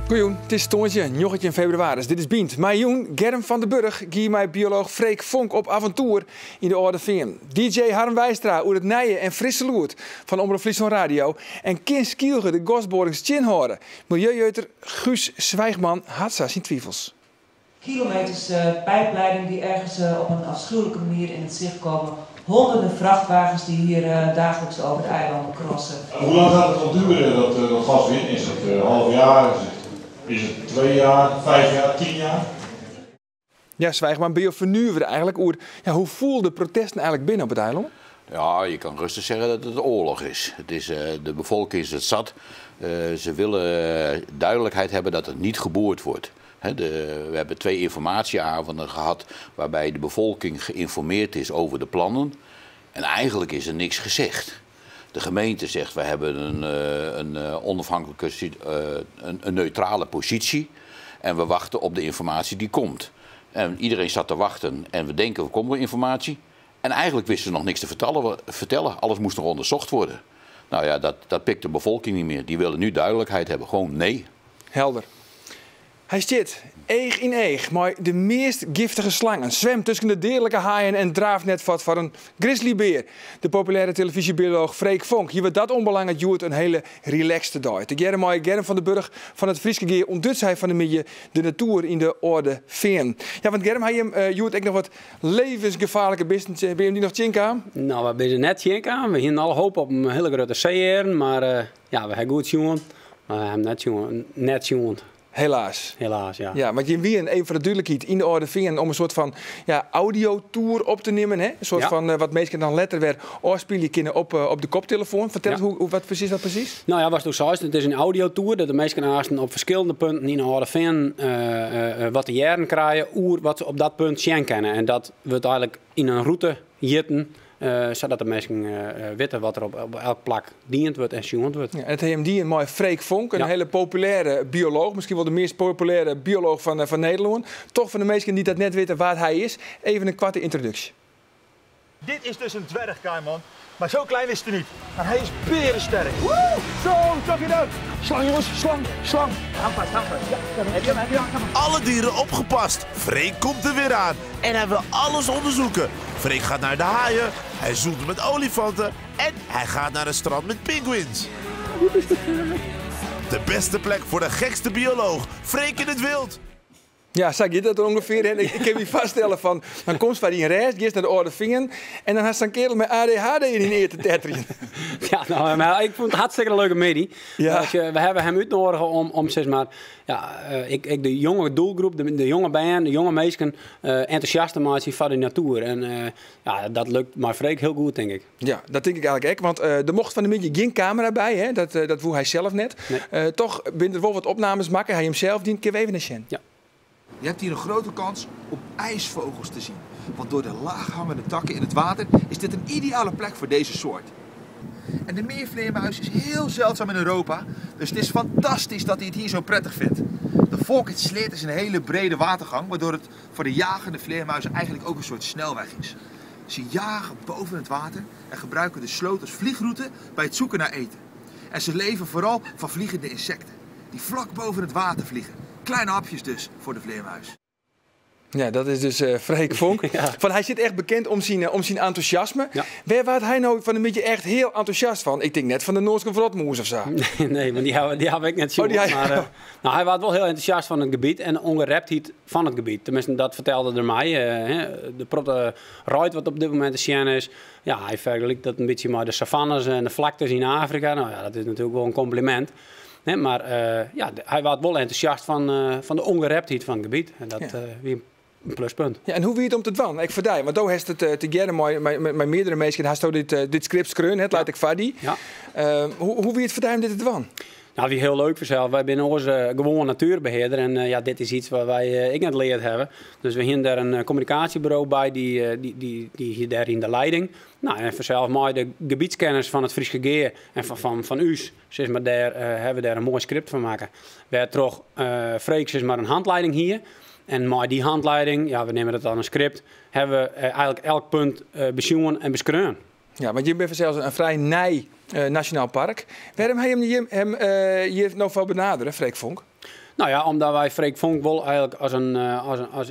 Goejoen, het is Toontje, joggetje in februari. Dit is Bient. Mijn jong Germ van den Burg gie mij bioloog Freek Vonk op avontuur in de Oude Veem. DJ Harm Wijstra uit het Nijen en Frisse Loert van Omroep Friesland Radio. En Kin Skielge de Gosborings Chinhoren. Milieujeuter Guus Zwijgman had zijn twijfels. Kilometers pijpleiding die ergens op een afschuwelijke manier in het zicht komen. Honderden vrachtwagens die hier dagelijks over de eilanden crossen. Hoe lang gaat het nog duren dat gas win? Is het een half jaar? Is het 2 jaar, 5 jaar, 10 jaar? Ja, Zwijgman, ben je vernuven eigenlijk? Hoe voelen de protesten eigenlijk binnen op het eiland? Ja, je kan rustig zeggen dat het oorlog is. De bevolking is het zat. Ze willen duidelijkheid hebben dat er niet geboord wordt. We hebben 2 informatieavonden gehad waarbij de bevolking geïnformeerd is over de plannen. En eigenlijk is er niks gezegd. De gemeente zegt, we hebben een onafhankelijke, een neutrale positie. En we wachten op de informatie die komt. En iedereen staat te wachten en we denken, er komt weer informatie. En eigenlijk wisten ze nog niks te vertellen. Alles moest nog onderzocht worden. Nou ja, dat pikt de bevolking niet meer. Die willen nu duidelijkheid hebben. Gewoon nee. Helder. Hij zit eeg in eeg, maar de meest giftige slangen zwemt tussen de dierlijke haaien en draafnetvat van een grizzlybeer. De populaire televisiebioloog Freek Vonk. Hier wordt dat onbelangrijk duurt een hele relaxte dag. De Germ van den Burg van het Frieske Geer ontdut zij van de midden de natuur in de Oude Veem. Ja, want Germ, hij duurt ook nog wat levensgevaarlijke business. Ben je hem die nog tjinka? Nou, we zijn net tjinka. We hebben al hoop op een hele grote zeeëren, maar ja, we hebben goed jongen. Maar we hebben net jongen. Helaas. Helaas, ja. Ja, maar je wie een van de duidelijkheid in de Oude Veem om een soort van audiotour op te nemen. Hè? Een soort van wat mensen dan letter weer afspelen kunnen op de koptelefoon. Vertel eens wat precies? Nou ja, was het ook zo. Het is een audiotour dat de mensen aanstaan op verschillende punten in de Oude Veem wat de jaren krijgen, wat ze op dat punt zien kennen. En dat we het eigenlijk in een route jitten. Zodat de mensen weten wat er op elk plak dient wordt en jongen wordt. Ja, het heeft die een mooi Freek Vonk, een hele populaire bioloog. Misschien wel de meest populaire bioloog van Nederland. Toch van de mensen die dat net weten waar hij is. Even een korte introductie. Dit is dus een dwergkaiman, maar zo klein is hij niet. Maar hij is berensterk. Woe! Zo, toch je dat? Slang jongens, slang. Hang vast. Ja, heb je hem. Alle dieren opgepast. Freek komt er weer aan en hij wil alles onderzoeken. Freek gaat naar de haaien, hij zoekt met olifanten en hij gaat naar een strand met pinguïns. De beste plek voor de gekste bioloog, Freek in het wild. Ja, zag je dat ongeveer? Ik kan je vaststellen van, dan komt hij in reis, eerst naar de Oude Veem en dan had een kerel met ADHD in die eer te tetteren. Ja, nou, maar ik vond het hartstikke leuke medie. Ja. We hebben hem uitnodigen om zeg maar, de jonge doelgroep, de jonge band, de jonge mensen enthousiast te maken voor de natuur. En dat lukt maar Freek heel goed, denk ik. Ja, dat denk ik eigenlijk ook, want er mocht van de midden geen camera bij, hè? Dat voelde hij zelf net. Nee. Toch binnen er wel wat opnames maken, hij hem zelf dient, keer even naar Sjen. Ja. Je hebt hier een grote kans om ijsvogels te zien. Want door de laag hangende takken in het water is dit een ideale plek voor deze soort. En de meervleermuis is heel zeldzaam in Europa, dus het is fantastisch dat hij het hier zo prettig vindt. De Volkitsleert is een hele brede watergang, waardoor het voor de jagende vleermuizen eigenlijk ook een soort snelweg is. Ze jagen boven het water en gebruiken de sloot als vliegroute bij het zoeken naar eten. En ze leven vooral van vliegende insecten, die vlak boven het water vliegen. Kleine hapjes dus voor de vleermuis. Ja, dat is dus Freek Vonk. Ja. Hij zit echt bekend om zijn enthousiasme. Ja. Waar werd hij nou van een beetje echt heel enthousiast van? Ik denk net van de Noorse vlotmoes of zo. Nee, maar die heb ik net zien. Maar hij was wel heel enthousiast van het gebied en ongereptheid van het gebied. Tenminste, dat vertelde er mij. De protte ruit wat op dit moment te zien is. Ja, hij vergelijkt dat een beetje met de savannes en de vlaktes in Afrika. Nou ja, dat is natuurlijk wel een compliment. Nee, maar hij was wel enthousiast van de ongereptheid van het gebied. En dat weer een pluspunt. Ja, en hoe wie het om te doen? Ik verdij, want toen heeft het te Germ met meerdere mensen hast dit script schreeuwen, het laat ik vadie. Ja. Hoe wie het verdij om dit te doen? Nou, wie heel leuk voor zelf. Wij zijn onze gewone natuurbeheerder en dit is iets wat wij ik net geleerd hebben. Dus we hebben daar een communicatiebureau bij die daar in de leiding. Nou, en vanzelf maar de gebiedskennis van het Frieske Geer en van u, zeg maar, daar hebben we daar een mooi script van maken. We hebben toch Freek, zeg maar, een handleiding hier. En met die handleiding, ja, we nemen dat dan een script, hebben we eigenlijk elk punt beschouwen en beschreven. Ja, want je bent zelfs een vrij nationaal park. Waarom heb je hem hier nog wel benaderen, Freek Vonk? Nou ja, omdat wij Freek Vonk wel eigenlijk als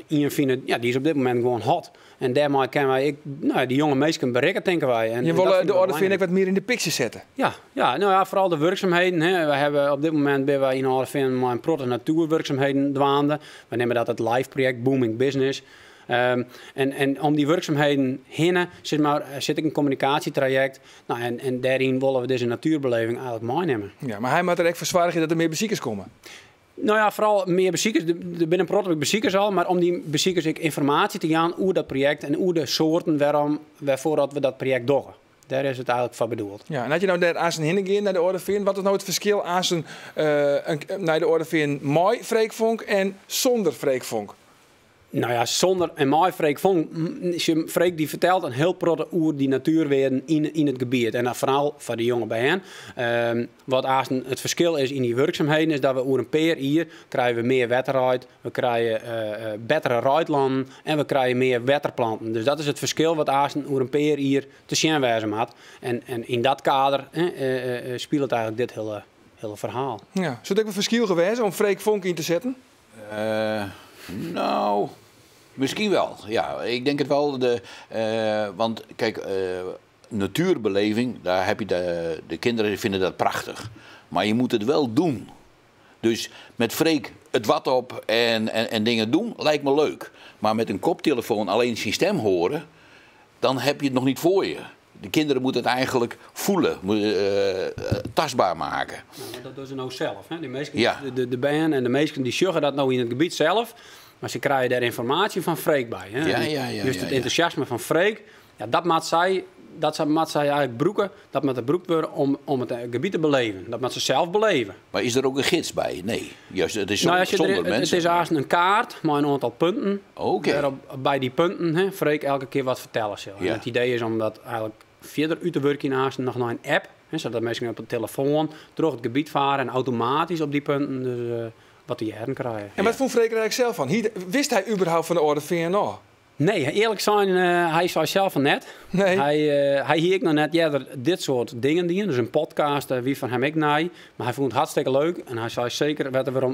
een vinden, ja, die is op dit moment gewoon hot. En daarmee kunnen wij die jonge mensen bereiken, denken wij. En je wil de orde vind ik wat meer in de picture zetten. Ja, nou ja, vooral de werkzaamheden. Hè. We hebben op dit moment bij wij in orde vinden maar een protte natuurwerkzaamheden dwaande. We nemen dat het live project Booming Business. En om die werkzaamheden heen zit ik een communicatietraject. Nou, en daarin willen we deze natuurbeleving eigenlijk meenemen. Ja, maar hij moet er echt voor zorgen dat er meer bezoekers komen. Nou ja, vooral meer bezoekers. Er binnen protte bezoekers al, maar om die bezoekers informatie te gaan over dat project en over de soorten waarvoor we dat project doen. Daar is het eigenlijk voor bedoeld. Ja, en had je nou daar aan zijn heen naar de orde vinden, wat is nou het verschil aan zijn naar de orde vinden mooi Freek Vonk en zonder Freek Vonk? Nou ja, zonder en mooi Freek Vonk. Freek die vertelt een heel protte over die natuurwerden in het gebied. En dan vooral voor de jonge bij hen. Wat het verschil is in die werkzaamheden is dat we over een paar jaar krijgen we meer wetterrijd, we krijgen betere rijdlanden en we krijgen meer wetterplanten. Dus dat is het verschil wat over een paar jaar te zien wijzen had. En in dat kader speelt het eigenlijk dit hele verhaal. Ja, zou het een verschil geweest om Freek Vonk in te zetten? Nou, misschien wel. Ja, ik denk het wel. Want kijk, natuurbeleving, daar heb je de kinderen vinden dat prachtig. Maar je moet het wel doen. Dus met Freek het wat op en dingen doen, lijkt me leuk. Maar met een koptelefoon alleen zijn stem horen, dan heb je het nog niet voor je. De kinderen moeten het eigenlijk voelen, tastbaar maken. Nou, dat doen ze nou zelf. Hè? Die meesten, ja. De band en de meesten die sjuggen dat nou in het gebied zelf. Maar ze krijgen daar informatie van Freek bij. Hè? Ja, dus het enthousiasme van Freek, ja, dat maakt zij eigenlijk broeken. Dat moet de broek worden om het gebied te beleven. Dat moet ze zelf beleven. Maar is er ook een gids bij? Nee, juist, het is zonder mensen. Het is eigenlijk een kaart met een aantal punten. Okay. Bij die punten Freek elke keer wat vertellen zal. Ja. En het idee is om dat eigenlijk verder uit te werken nog naar een app. Zodat mensen op de telefoon door het gebied varen en automatisch op die punten dus, wat die herren krijgen. En wat vond Freek er eigenlijk zelf van? Wist hij überhaupt van de orde VNO? Nee, eerlijk zijn, hij zei zelf van net. Nee. Hij hier nog net dit soort dingen doen. Dus een podcast, wie van hem ik naai. Maar hij vond het hartstikke leuk. En hij zei zeker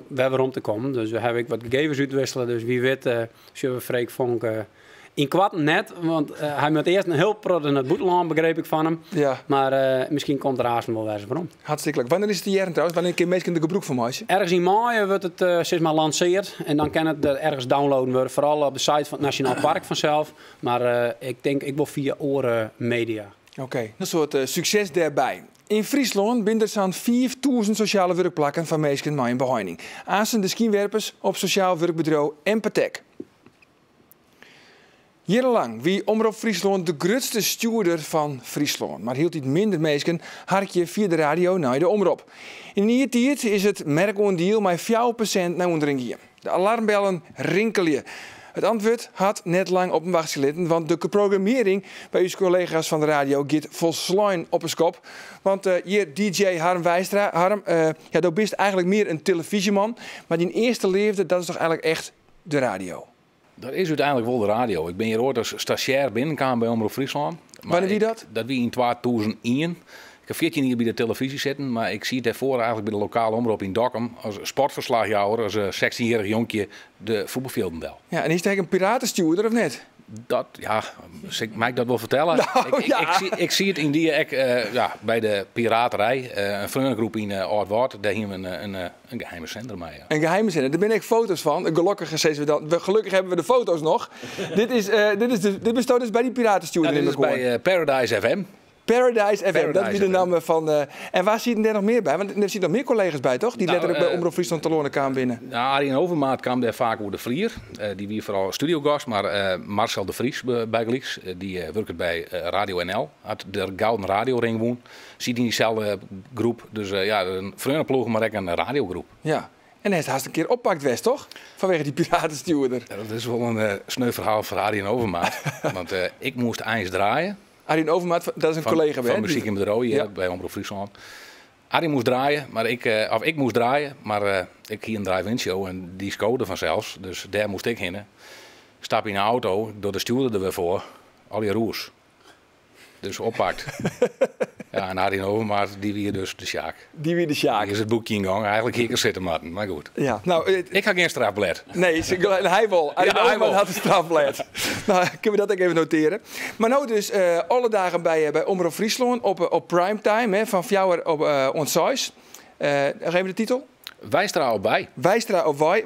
waar we om te komen. Dus we hebben wat gegevens uitwisselen. Dus wie weet, zullen we Freek Vonk in kwart net. Want hij moet eerst een heel prot in het boeteland, begreep ik van hem. Ja. Maar misschien komt er haast wel eens waarom. Hartstikke leuk. Wanneer is het jaren trouwens? Wanneer kun je meestal de gebroek van mij? Ergens in mei wordt het sinds maar lanceerd. En dan kan het ergens downloaden worden. Vooral op de site van het Nationaal Park vanzelf. Maar ik denk, ik wil via Oren Media. Oké, een soort succes daarbij. In Friesland binden er zo'n 4000 sociale werkplekken van mensen met een behouding. Aanstaan de skiwerpers op sociaal werkbureau Empatek. Jarenlang wie Omroep Friesland de grootste stuurder van Friesland. Maar hield hij minder mensen hartje via de radio naar de omroep. In die tijd is het merkoondeel met 4% naar onderen. De alarmbellen rinkelen. Het antwoord had net lang op een wacht gelitten, want de programmering bij uw collega's van de radio gaat volslijn op een kop. Want hier DJ Harm Wijstra. Harm, dat bist eigenlijk meer een televisieman, maar die eerste leefde, dat is toch eigenlijk echt de radio? Dat is uiteindelijk wel de radio. Ik ben hier ooit als stagiair binnengekomen bij Omroep Friesland. Wanneer wie dat? Dat wie in 2001. Ik heb 14 jaar bij de televisie zitten, maar ik zie het daarvoor eigenlijk bij de lokale omroep in Dokkum als sportverslagjouwer, als een 16-jarig jonkje de voetbalvelden wel. Ja, en is hij een piratenstuurder of net? Dat, ja, mag ik dat wel vertellen? Nou, ik zie het in die bij de piraterij. Een vriendengroep in Oud-Woord, daar hebben we een geheime zender mee. Ja. Een geheime zender, daar ben ik foto's van. Gelukkig hebben we de foto's nog. dit bestaat dus bij die piratenstuurder in de koor. Dit is bij Paradise FM. Paradise FM, dat is de naam van. En waar zie je er nog meer bij? Want er zitten nog meer collega's bij, toch? Die letterlijk bij Omroep Friesland Talloren kwamen binnen. Nou, Arjen Overmaat kwam daar vaak over de vlier. Die wie vooral studiogast, maar Marcel de Vries bij Gelieks. Die werkt bij Radio NL. Had de Gouden Radio Ring woon. Ziet in diezelfde groep. Dus een vriendenploeg, maar ook een radiogroep. Ja. En hij is haast een keer oppakt West, toch? Vanwege die piratenstuurder. Ja, dat is wel een sneu verhaal voor Arjen Overmaat. Want ik moest eens draaien. Arjen Overmaat, dat is een collega bij van Muziek in Bedro hier bij Omroep Friesland. Arjen moest draaien, maar ik moest draaien, maar ik hier een drive-in show en die scoorde vanzelfs. Dus daar moest ik heen. Stap in een auto, door de stuurder er weer voor, al je roers. Dus oppakt. Ja, en Arjen Overmars, die weer dus de Sjaak. Die weer de Sjaak. Die is het boekje in gang. Eigenlijk hier zitten matten, maar goed. Ja, nou, Ik ga geen strafblad. Nee, hij wel. Arjen hij Overmars wel. had een strafblad. Nou, kunnen we dat ook even noteren. Maar nou dus alle dagen bij Omroep Friesland op primetime, hè, van 4 uur op ons 6. Geef me de titel. Wijstra op bij. Wijstra op wij.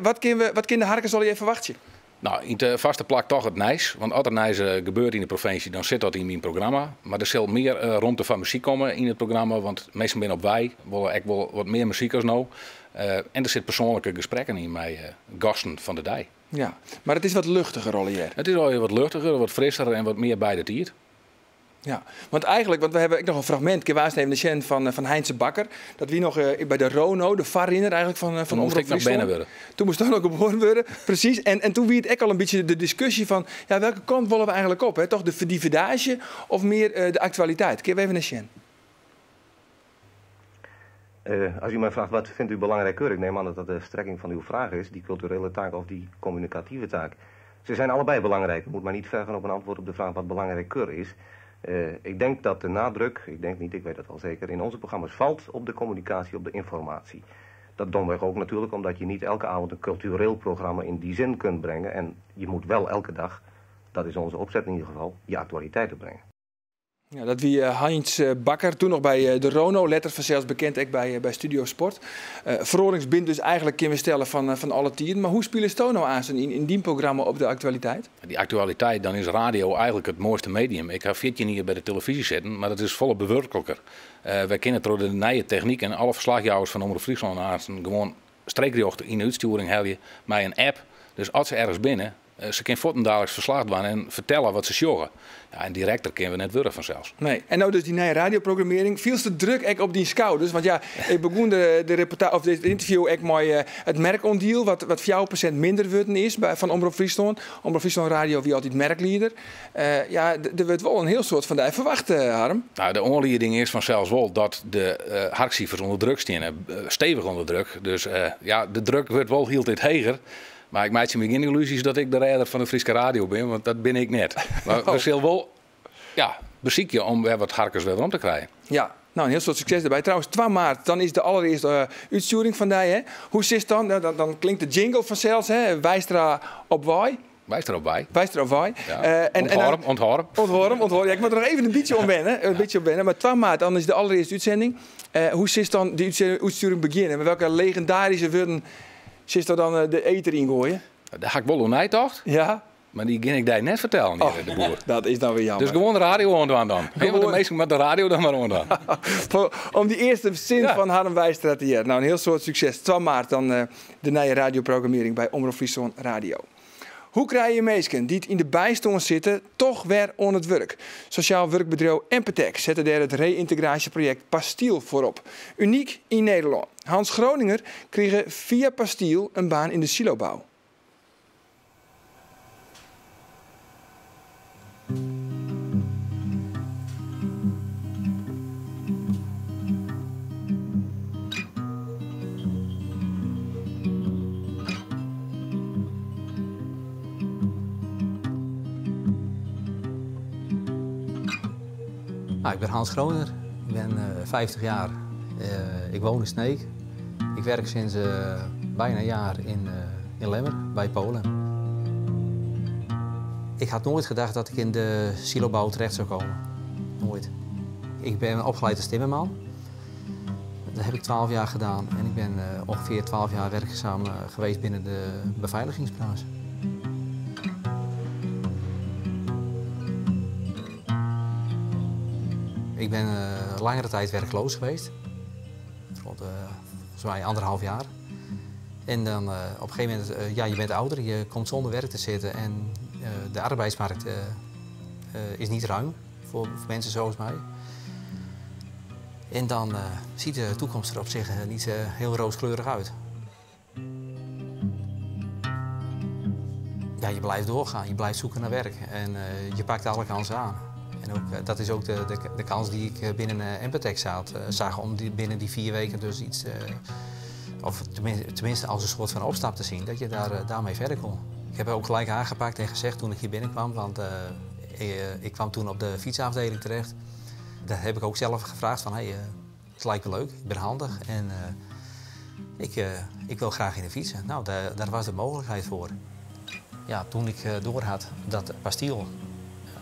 Wat kan de harken zal je even wachten? Nou, in de vaste plak toch het nijs. Want als er nijs gebeurt in de provincie, dan zit dat in mijn programma. Maar er zal meer ruimte van muziek komen in het programma. Want meestal ben op wij, willen echt wel wat meer muziek als nou. En er zitten persoonlijke gesprekken in met gasten van de dij. Ja, maar het is wat luchtiger rollen. Het is al wat luchtiger, wat frisser en wat meer bij de tiert. Ja, want we hebben ook nog een fragment, de Sjen van Heinze Bakker. Dat wie nog bij de Rono, de varrinner eigenlijk van Omroep Friesland. Friesland. Worden. Toen moest hij ook geboren worden, precies. En toen wie het ook al een beetje de discussie van, ja, welke kant willen we eigenlijk op? Hè? Toch de dividage of meer de actualiteit? Keer even naar Sjen. Als u mij vraagt wat vindt u belangrijk, ik neem aan dat dat de strekking van uw vraag is, die culturele taak of die communicatieve taak. Ze zijn allebei belangrijk. U moet maar niet vergen op een antwoord op de vraag wat belangrijk is. Ik denk dat de nadruk, ik weet dat al zeker, in onze programma's valt op de communicatie, op de informatie. Dat domweg ook natuurlijk omdat je niet elke avond een cultureel programma in die zin kunt brengen. En je moet wel elke dag, dat is onze opzet in ieder geval, je actualiteiten brengen. Ja, dat wie Heinz Bakker, toen nog bij de Rono, letter vanzelfs bekend ook bij Studio Sport. Verhoringsbind dus eigenlijk kunnen we stellen van alle tien. Maar hoe spelen ze nou aan in die programma op de actualiteit? Die actualiteit, dan is radio eigenlijk het mooiste medium. Ik ga 14 hier bij de televisie zitten, maar dat is volop bewerkelijker. Wij kennen door de nieuwe techniek en alle verslagjouwers van Omroep Friesland aan gewoon streekrecht in de uitsturing heb je met een app. Dus als ze ergens binnen, ze kunnen voortdurend verslag doen en vertellen wat ze sjoggen. Ja, en directer kunnen we net worden vanzelfs. Nee. En nou dus die nieuwe radioprogrammering. Viel de druk echt op die schouders? Want ja, ik begon de reportage of dit interview echt mooi het merkondeal, wat 4% minder worden is van Omroep Friesland. Omroep Friesland Radio wie altijd merkleider. Ja, er wordt wel een heel soort van die verwacht, Harm. Nou, de onleiding is vanzelfs wel dat de harkcijfers onder druk staan, stevig onder druk. Dus ja, de druk wordt wel heel tijd hoger. Maar ik maak je me geen illusies dat ik de redder van de Friese radio ben, want dat ben ik net. Maar we zullen wel bezieken om weer wat harkers weer om te krijgen. Ja, nou een heel soort succes erbij. Trouwens, 2 maart, dan is de allereerste uitsturing van die. Hè? Hoe zit het dan? Dan klinkt de jingle vanzelfs, hè? Wijstra op wij. Wijstra op wij. Wijstra op wij. Ja. Onthoor. Ja, ik moet er nog even een beetje om wennen. Maar 2 maart, dan is de allereerste uitzending. Hoe zit dan die uitsturing beginnen? Met welke legendarische woorden zit er dan de eter in gooien? Daar ga ik wel onij toch? Ja. Maar die kan ik daar net vertellen, de boer. Dat is dan weer jammer. Dus gewoon de radio aan dan. Gewoon de meesten met de radio dan maar aan. Om die eerste zin van Harm Wijstra te leren. Nou, een heel soort succes. 12 maart dan de nieuwe radioprogrammering bij Omroep Friesland Radio. Hoe krijg je mensen die in de bijstand zitten toch weer aan het werk? Sociaal werkbedrijf Empatec zette daar het reïntegratieproject Pastiel voorop. Uniek in Nederland. Hans Groninger kreeg via Pastiel een baan in de silobouw. Ik ben Hans Groninger, ik ben 50 jaar, ik woon in Sneek. Ik werk sinds bijna een jaar in Lemmer, bij Polen. Ik had nooit gedacht dat ik in de silobouw terecht zou komen. Nooit. Ik ben opgeleid als timmerman. Dat heb ik 12 jaar gedaan en ik ben ongeveer 12 jaar werkzaam geweest binnen de beveiligingsbranche. Ik ben langere tijd werkloos geweest, rond zo'n 1,5 jaar. En dan op een gegeven moment, je bent ouder, je komt zonder werk te zitten en de arbeidsmarkt is niet ruim voor mensen zoals mij. En dan ziet de toekomst er op zich niet heel rooskleurig uit. Ja, je blijft doorgaan, je blijft zoeken naar werk en je pakt alle kansen aan. En ook, dat is ook de kans die ik binnen Empatec zag om binnen die 4 weken dus iets, of tenminste als een soort van opstap te zien, dat je daarmee verder kon. Ik heb ook gelijk aangepakt en gezegd toen ik hier binnenkwam, want ik kwam toen op de fietsafdeling terecht. dat heb ik ook zelf gevraagd van, het lijkt me leuk, ik ben handig en ik wil graag in de fietsen. Nou, daar was de mogelijkheid voor. Ja, toen ik doorhad dat Pastiel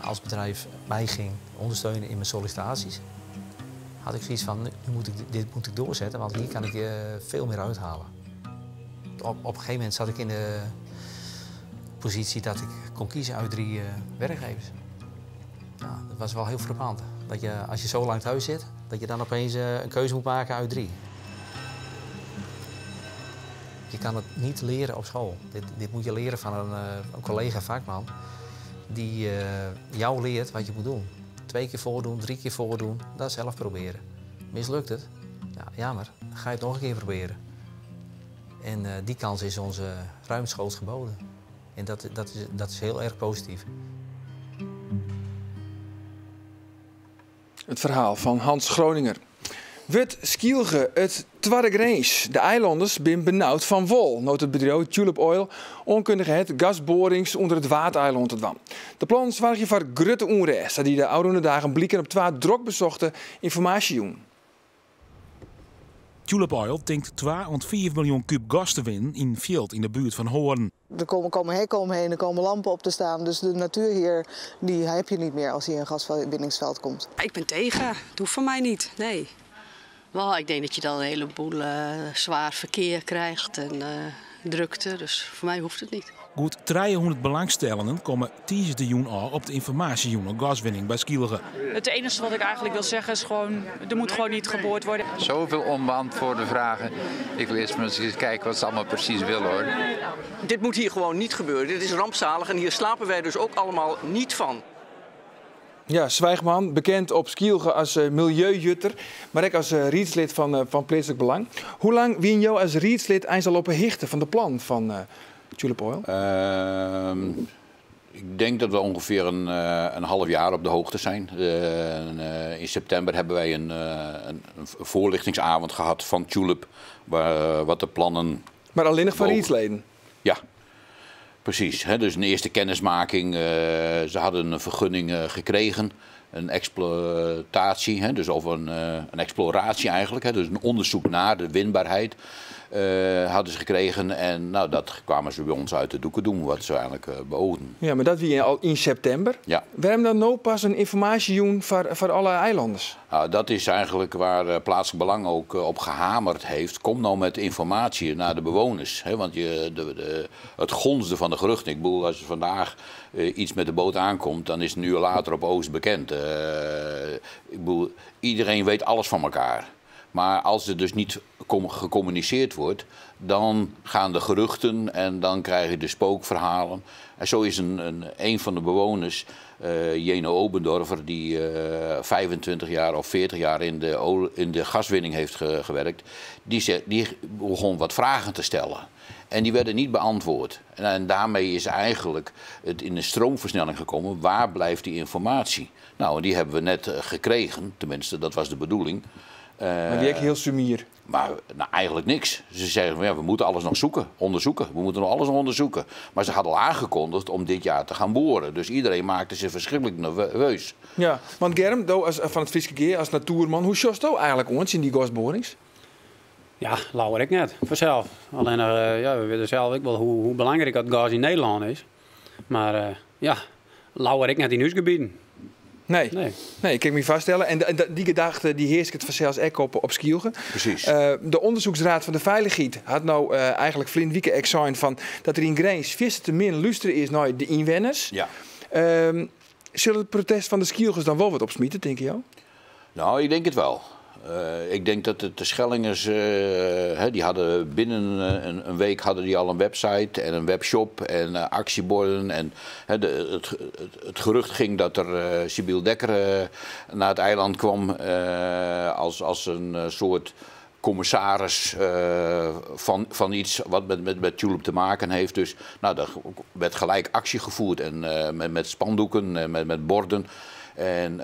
als bedrijf mij ging ondersteunen in mijn sollicitaties, had ik zoiets van, dit moet ik doorzetten, want hier kan ik veel meer uithalen. Op een gegeven moment zat ik in de positie dat ik kon kiezen uit 3 werkgevers. Ja, dat was wel heel frappant. Dat je, als je zo lang thuis zit, dat je dan opeens een keuze moet maken uit 3. Je kan het niet leren op school. Dit moet je leren van een collega vakman die jou leert wat je moet doen. 2 keer voordoen, 3 keer voordoen, dat zelf proberen. Mislukt het? Ja, jammer. Dan ga je het nog een keer proberen. En die kans is ons ruimschoots geboden. En dat is heel erg positief. Het verhaal van Hans Groninger. Wordt Skielge het tweede grens. De eilanders zijn benauwd van wol. Noot het bedrijf Tulip Oil onkundige het gasborings onder het Waardeiland te dwan. De plan zorgt je voor grote onrust die de oude dagen blikken op 2 druk bezochte informatie. Tulip Oil denkt 2,4 miljoen kub gas te winnen in Veld in de buurt van Hoorn. Er komen hekken omheen, er komen lampen op te staan. Dus de natuur hier, die heb je niet meer als hier een gaswinningsveld komt. Ik ben tegen. Het hoeft van mij niet, nee. Wel, ik denk dat je dan een heleboel zwaar verkeer krijgt en drukte. Dus voor mij hoeft het niet. Goed 300 belangstellenden komen de joen al op de informatie gaswinning bij Skielge. Het enige wat ik eigenlijk wil zeggen is gewoon, er moet gewoon niet geboord worden. Zoveel onbeantwoorde vragen. Ik wil eerst maar eens kijken wat ze allemaal precies willen hoor. Dit moet hier gewoon niet gebeuren. Dit is rampzalig en hier slapen wij dus ook allemaal niet van. Ja, Zwijgman, bekend op Skielge als milieujutter, maar ook als rietslid van Plaatselijk Belang. Hoe lang wien jou als rietslid eens al op een hichte van de plan van Tulip Oil? Ik denk dat we ongeveer een half jaar op de hoogte zijn. In september hebben wij een voorlichtingsavond gehad van Tulip, wat de plannen... Maar alleen nog van rietsleden? Ja. Precies, hè? Dus een eerste kennismaking. Ze hadden een vergunning gekregen, een exploitatie, hè? Dus of een exploratie eigenlijk, hè? Dus een onderzoek naar de winbaarheid hadden ze gekregen. En nou, dat kwamen ze bij ons uit de doeken doen, wat ze eigenlijk beoogden. Ja, maar dat wie al in september. Ja. Waarom dan nou pas een informatie voor alle eilanders? Nou, dat is eigenlijk waar Plaatselijk Belang ook op gehamerd heeft. Kom nou met informatie naar de bewoners. Hè? Want het gonsde van de geruchten. Ik bedoel, als er vandaag iets met de boot aankomt, dan is het een uur later op Oost bekend. Ik bedoel, iedereen weet alles van elkaar. Maar als er dus niet gecommuniceerd wordt, dan gaan de geruchten en dan krijg je de spookverhalen. En zo is een van de bewoners, Jeno Obendorfer, die 25 jaar of 40 jaar in de gaswinning heeft gewerkt, die begon wat vragen te stellen. En die werden niet beantwoord. En daarmee is eigenlijk het in een stroomversnelling gekomen. Waar blijft die informatie? Nou, die hebben we net gekregen. Tenminste, dat was de bedoeling. Maar die heb heel sumier. Maar nou, eigenlijk niks. Ze zeggen, ja, we moeten alles nog onderzoeken. We moeten nog alles onderzoeken. Maar ze hadden al aangekondigd om dit jaar te gaan boren. Dus iedereen maakte zich verschrikkelijk nerveus. Ja, want Germ, van het Frieske Geer als natuurman, hoe sjost jou eigenlijk ons in die gasborings? Ja, lauwer ik net, vanzelf. Alleen we weten zelf ook wel hoe belangrijk dat gas in Nederland is. Maar lauwer ik net in huisgebieden. Nee, ik kan me vaststellen. En die gedachte die heerst het vanzelfs ook op Skielge. Precies. De onderzoeksraad van de veiligheid had nou eigenlijk flink weekend examen van dat er in Grens veel te min luisteren is naar de inwoners. Ja. Zullen het protest van de Skielgers dan wel wat opsmieten, denk je jou? Nou, ik denk het wel. Ik denk dat de Schellingers, die hadden binnen een week hadden die al een website en een webshop en actieborden. En het gerucht ging dat er Sibyl Dekker naar het eiland kwam als een soort commissaris van iets wat met Tulip te maken heeft. Dus nou, er werd gelijk actie gevoerd en met spandoeken, met borden. En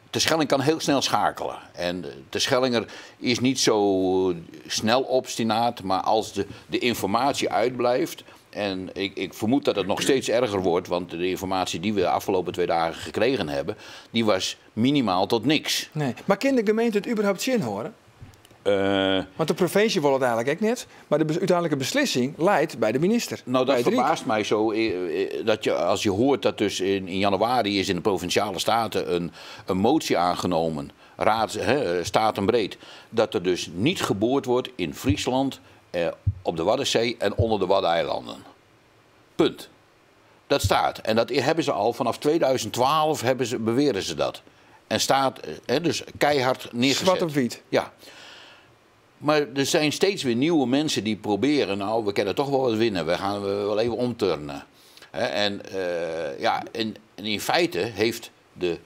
de Schelling kan heel snel schakelen. En de Schellinger is niet zo snel obstinaat, maar als de informatie uitblijft, En ik vermoed dat het nog steeds erger wordt, want de informatie die we de afgelopen 2 dagen gekregen hebben, die was minimaal tot niks. Nee. Maar kan de gemeente het überhaupt zin horen? Want de provincie wil het eigenlijk ook net, maar de uiteindelijke beslissing leidt bij de minister. Nou, dat verbaast mij zo, dat als je hoort dat dus in januari is in de Provinciale Staten een motie aangenomen, statenbreed, dat er dus niet geboord wordt in Friesland, op de Waddenzee en onder de Waddeneilanden. Punt. Dat staat. En dat hebben ze al vanaf 2012 beweren ze dat. En staat dus keihard neergezet. Zwart op wit. Ja. Maar er zijn steeds weer nieuwe mensen die proberen, nou, we kunnen toch wel wat winnen. We gaan wel even omturnen. En in feite heeft de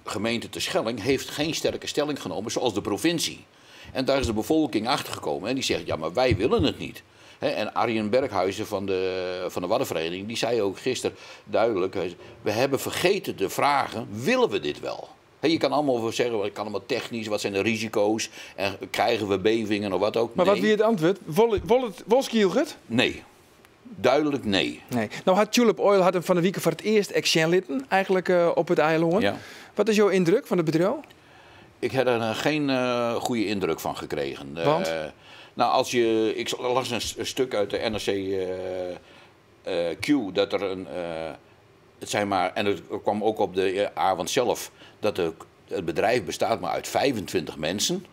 gemeente Terschelling geen sterke stelling genomen zoals de provincie. En daar is de bevolking achtergekomen en die zegt, ja, maar wij willen het niet. En Arjen Berghuizen van de Waddenvereniging, die zei ook gisteren duidelijk, we hebben vergeten te vragen, willen we dit wel? Je kan allemaal zeggen, het kan allemaal technisch, wat zijn de risico's en krijgen we bevingen of wat ook. Maar nee. Wat wie het antwoord? Wil Skielge het? Nee. Duidelijk nee. Nou had Tulip Oil hem van de week voor het eerst action litten, eigenlijk op het eiland. Ja. Wat is jouw indruk van het bedrijf? Ik heb er geen goede indruk van gekregen. Want? Nou, ik las een stuk uit de NRC Q dat er het zijn maar, en het kwam ook op de avond zelf, dat het bedrijf bestaat maar uit 25 mensen.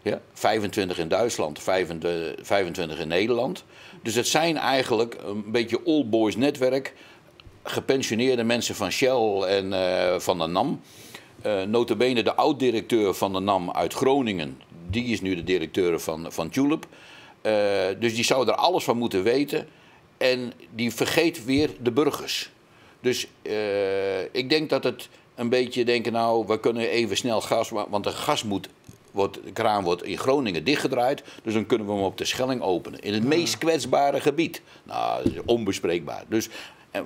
Ja, 25 in Duitsland, 25 in Nederland. Dus het zijn eigenlijk een beetje old boys netwerk. Gepensioneerde mensen van Shell en van de NAM. Nota bene de oud-directeur van de NAM uit Groningen. Die is nu de directeur van Tulip. Dus die zou er alles van moeten weten. En die vergeet weer de burgers. Dus ik denk dat het een beetje denken, nou, we kunnen even snel gas, want de kraan wordt in Groningen dichtgedraaid, dus dan kunnen we hem op de Schelling openen. In het meest kwetsbare gebied. Nou, dat is onbespreekbaar. Dus,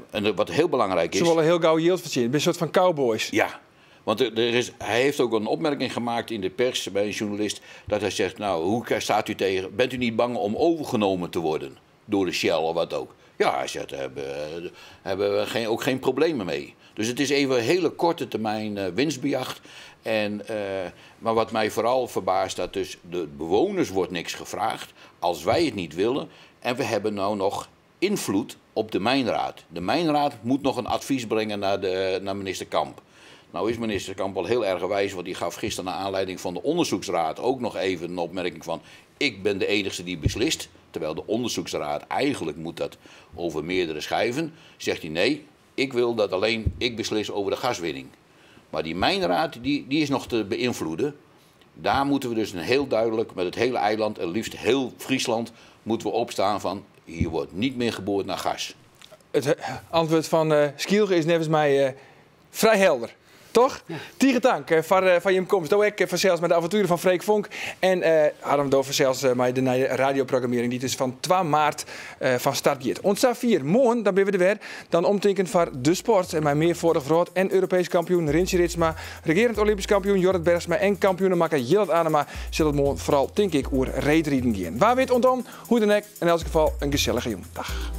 en wat heel belangrijk is... Ze willen heel gauw yield verzinnen, een soort van cowboys. Ja, want hij heeft ook een opmerking gemaakt in de pers bij een journalist, dat hij zegt, nou, hoe staat u tegen, bent u niet bang om overgenomen te worden door de Shell of wat ook? Ja, hij zegt, daar hebben we ook geen problemen mee. Dus het is even een hele korte termijn winstbejag. Maar wat mij vooral verbaast, dat dus de bewoners wordt niks gevraagd als wij het niet willen. En we hebben nou nog invloed op de mijnraad. De mijnraad moet nog een advies brengen naar minister Kamp. Nou is minister Kamp al heel erg wijs, want die gaf gisteren naar aanleiding van de onderzoeksraad ook nog even een opmerking van, ik ben de enige die beslist. Terwijl de onderzoeksraad eigenlijk moet dat over meerdere schijven. Zegt hij nee, ik wil dat alleen ik beslis over de gaswinning. Maar die mijnraad die is nog te beïnvloeden. Daar moeten we dus heel duidelijk met het hele eiland en liefst heel Friesland moeten we opstaan van hier wordt niet meer geboord naar gas. Het antwoord van Skielge is nevens mij vrij helder. Toch? Ja. Tiege dank voor je komst. Ook zelfs met de avonturen van Freek Vonk. En hadden we zelfs met de radioprogrammering die dus van 2 maart van start gaat. Ons 4 morgen, dan ben we er weer. Dan omtekend voor de sport. En mijn meervoudig verhoord en Europees kampioen Rintje Ritsma. Regerend Olympisch kampioen Jorrit Bergsma. En kampioenenmakker Jillet Anema. Zullen het morgen vooral, denk ik, over reetrieden gaan. Waar weet ontdom, hoe de nek. In elk geval een gezellige jong. Dag.